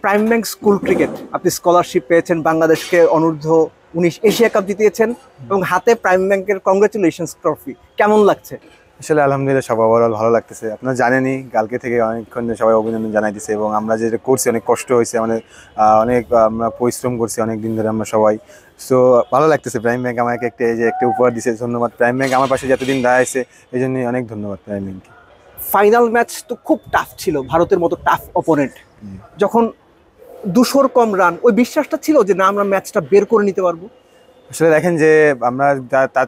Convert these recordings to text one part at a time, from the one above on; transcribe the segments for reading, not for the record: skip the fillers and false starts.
Prime bank school cricket আপনি scholarship পেয়েছেন, বাংলাদেশকে অনূর্ধ্ব-19 এশিয়া কাপ জিতিয়েছেন এবং হাতে প্রাইম ব্যাংকের কংগ্রেচুলেশনস ট্রফি। কেমন লাগছে? আসলে আলহামদুলিল্লাহ সব ওভারঅল ভালো লাগতেছে। আপনারা জানেনই কালকে থেকে অনেকক্ষণ সবাই অভিনন্দন জানাই দিচ্ছে এবং আমরা যেটা করছি অনেক কষ্ট হয়েছে, আমাদের অনেক আমরা পরিশ্রম করছি অনেক দিন ধরে আমরা সবাই। সো ভালো লাগতেছে। প্রাইম ব্যাংক আমাকে একটা উপহার দিয়েছে, ধন্যবাদ প্রাইম ব্যাংক। আমার পাশে যতদিন দাঁড়াইছে এই জন্যই অনেক ধন্যবাদ প্রাইম ব্যাংককে। ফাইনাল ম্যাচ তো খুব টাফ ছিল, ভারতের মতো টাফ অপোনেন্ট। যখন 200 কম রান, ওই বিশ্বাসটা ছিল যে না আমরা ম্যাচটা বের করে নিতে পারবো। আসলে দেখেন যে আমরা তার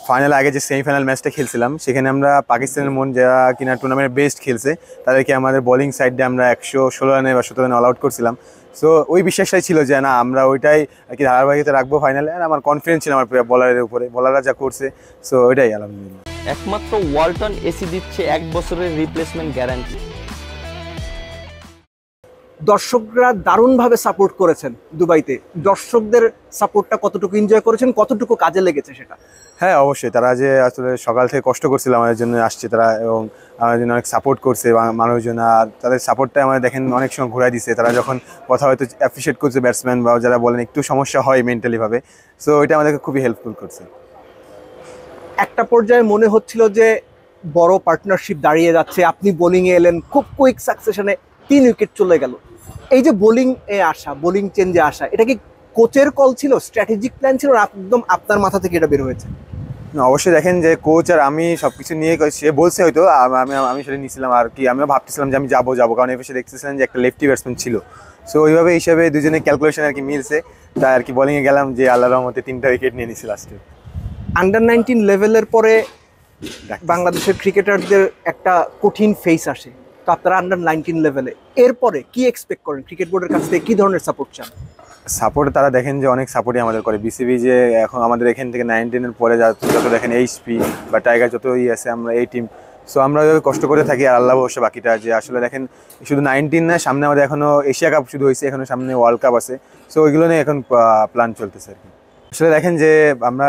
ফাইনাল আগে যে সেমিফাইনাল ম্যাচটা খেলছিলাম সেখানে আমরা পাকিস্তানের মন যারা কিনা টুর্নামেন্ট বেস্ট খেলছে তাদেরকে আমাদের বোলিং সাইডে আমরা 116 রানে বা 17 রানে অল আউট করছিলাম। সো ওই বিশ্বাসটাই ছিল যে না আমরা ওইটাই আর কি ধারাবাহিকতা রাখবো ফাইনালে। আর আমার কনফিডেন্স ছিল আমার বলারের উপরে, বলাররা যা করছে। সো ওইটাই আলহামদুলিল্লাহ। একমাত্র ওয়ালটন এসি দিচ্ছে 1 বছরের রিপ্লেসমেন্ট গ্যারান্টি। দর্শকরা দারুণভাবে সাপোর্ট করেছেন দুবাইতে। দর্শকদের সাপোর্টটা কতটুকু এনজয় করেছেন, কতটুকু কাজে লেগেছে সেটা? হ্যাঁ অবশ্যই, তারা যে আসলে সকাল থেকে কষ্ট করছিল আমাদের জন্য আসছে তারা, এবং আমাদের জন্য অনেক সাপোর্ট করছে মানুষজন। আর তাদের সাপোর্টটাই আমাদের দেখেন অনেক সময় ঘুরাই দিচ্ছে। তারা যখন কথা হয়তো অ্যাপ্রিসিয়েট করছে ব্যাটসম্যান বা যারা বলেন একটু সমস্যা হয় মেন্টালিভাবে, সো ওইটা আমাদেরকে খুবই হেল্পফুল করছে। একটা পর্যায়ে মনে হচ্ছিল যে বড় পার্টনারশিপ দাঁড়িয়ে যাচ্ছে, আপনি বোলিংয়ে এলেন, খুব কুইক সাকসেশনে 3 উইকেট চলে গেল। এই যে বোলিং এ আসা, বোলিং চেঞ্জে আসা, এটা কি কোচের কল ছিল, স্ট্র্যাটেজিক প্ল্যান ছিল, একদম আপনার মাথা থেকে এটা বের হয়েছে? অবশ্যই দেখেন যে কোচ আর আমি সবকিছু নিয়ে সে বলছে হয়তো আমি সেটা নিয়েছিলাম আর কি। আমিও ভাবতেছিলাম যে আমি যাবো কারণ এই পাশে দেখতেছিলাম যে একটা লেফটি ব্যাটসম্যান ছিল। সো ওইভাবে হিসাবে দুজনে ক্যালকুলেশন আর কি মিলছে, তাই আর কি বোলিংয়ে গেলাম যে আল্লাহর রহমতে 3টা উইকেট নিয়ে নিয়েছি লাস্টে। আন্ডার-19 লেভেলের পরে বাংলাদেশের ক্রিকেটারদের একটা কঠিন ফেস আসে, তো আপনারা আন্ডার-19 লেভেলে, এরপরে কি এক্সপেক্ট করেন ক্রিকেট বোর্ডের কাছ থেকে? কি ধরনের সাপোর্ট চান? সাপোর্ট তারা দেখেন যে অনেক সাপোর্টই আমাদের করে। বিসিবি যে এখন আমাদের এখান থেকে 19-এর পরে যত দেখেন এইচপি বা টাইগার যত আছে আমরা এই টিম, সো আমরা কষ্ট করে থাকি আর আল্লাহ অবশ্য বাকিটা। যে আসলে দেখেন শুধু 19 না, সামনে আমাদের এখনও এশিয়া কাপ শুধু হয়েছে, এখনও সামনে ওয়ার্ল্ড কাপ আছে। সো ওইগুলো নিয়ে এখন প্ল্যান চলতেছে আর কি। আসলে দেখেন যে আমরা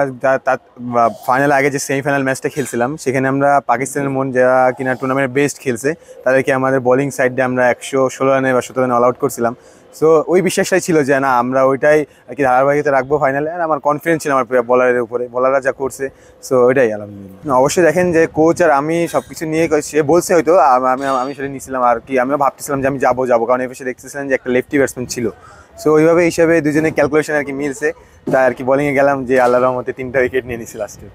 ফাইনাল আগে যে সেমিফাইনাল ম্যাচটা খেলছিলাম সেখানে আমরা পাকিস্তানের মন যারা কিনা টুর্নামেন্ট বেস্ট খেলছে তাদেরকে আমাদের বোলিং সাইডে আমরা 116 রানে বা 17 রানে অল আউট করছিলাম। সো ওই বিশ্বাসটাই ছিল যে না আমরা ওইটাই আর কি ধারাবাহিকতা রাখবো ফাইনালে। আর আমার কনফিডেন্স ছিল আমার বলারের উপরে, বলাররা যা করছে। সো ওইটাই আলহামদুলিল্লাহ। অবশ্যই দেখেন যে কোচ আর আমি সবকিছু নিয়ে সে বলছে হয়তো আমি সেটা নিয়েছিলাম আর কি। আমিও ভাবতেছিলাম যে আমি যাবো কারণ এই পাশে দেখতেছিলাম যে একটা লেফটি ব্যাটসম্যান ছিল। সো ওইভাবে হিসাবে দুজনে ক্যালকুলেশন আর কি মিলছে, তাই আর কি বোলিংয়ে গেলাম যে আল্লাহর রহমতে 3টা উইকেট নিয়ে নিয়েছি লাস্টে।